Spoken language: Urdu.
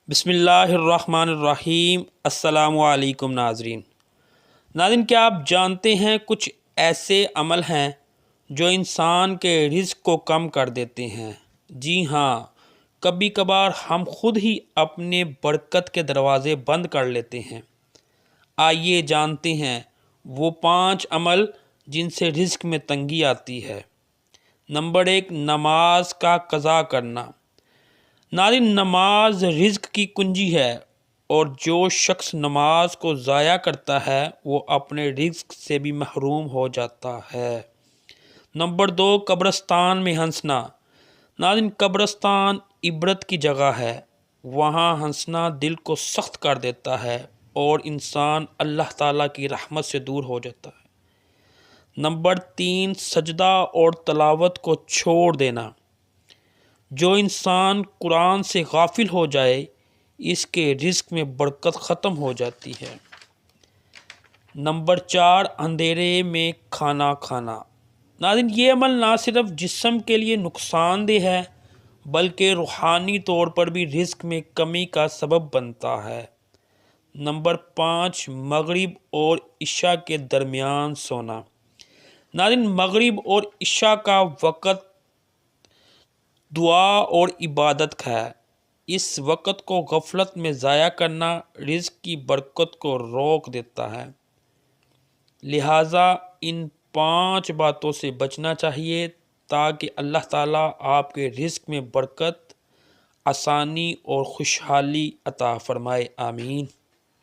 بسم اللہ الرحمن الرحیم۔ السلام علیکم ناظرین، کیا آپ جانتے ہیں کچھ ایسے عمل ہیں جو انسان کے رزق کو کم کر دیتے ہیں؟ جی ہاں، کبھی کبھار ہم خود ہی اپنے برکت کے دروازے بند کر لیتے ہیں۔ آئیے جانتے ہیں وہ 5 عمل جن سے رزق میں تنگی آتی ہے۔ نمبر 1، نماز کا قضا کرنا۔ ناظرین، نماز رزق کی کنجی ہے، اور جو شخص نماز کو ضائع کرتا ہے وہ اپنے رزق سے بھی محروم ہو جاتا ہے۔ نمبر 2، قبرستان میں ہنسنا۔ ناظرین، قبرستان عبرت کی جگہ ہے، وہاں ہنسنا دل کو سخت کر دیتا ہے اور انسان اللہ تعالیٰ کی رحمت سے دور ہو جاتا ہے۔ نمبر 3، سجدہ اور تلاوت کو چھوڑ دینا۔ جو انسان قرآن سے غافل ہو جائے اس کے رزق میں برکت ختم ہو جاتی ہے۔ نمبر 4، اندھیرے میں کھانا کھانا۔ ناظرین، یہ عمل نہ صرف جسم کے لیے نقصان دہ ہے بلکہ روحانی طور پر بھی رزق میں کمی کا سبب بنتا ہے۔ نمبر 5، مغرب اور عشاء کے درمیان سونا۔ ناظرین، مغرب اور عشاء کا وقت دعا اور عبادت کا ہے۔ اس وقت کو غفلت میں ضائع کرنا رزق کی برکت کو روک دیتا ہے، لہٰذا ان 5 باتوں سے بچنا چاہیے تاکہ اللہ تعالیٰ آپ کے رزق میں برکت، آسانی اور خوشحالی عطا فرمائے۔ آمین۔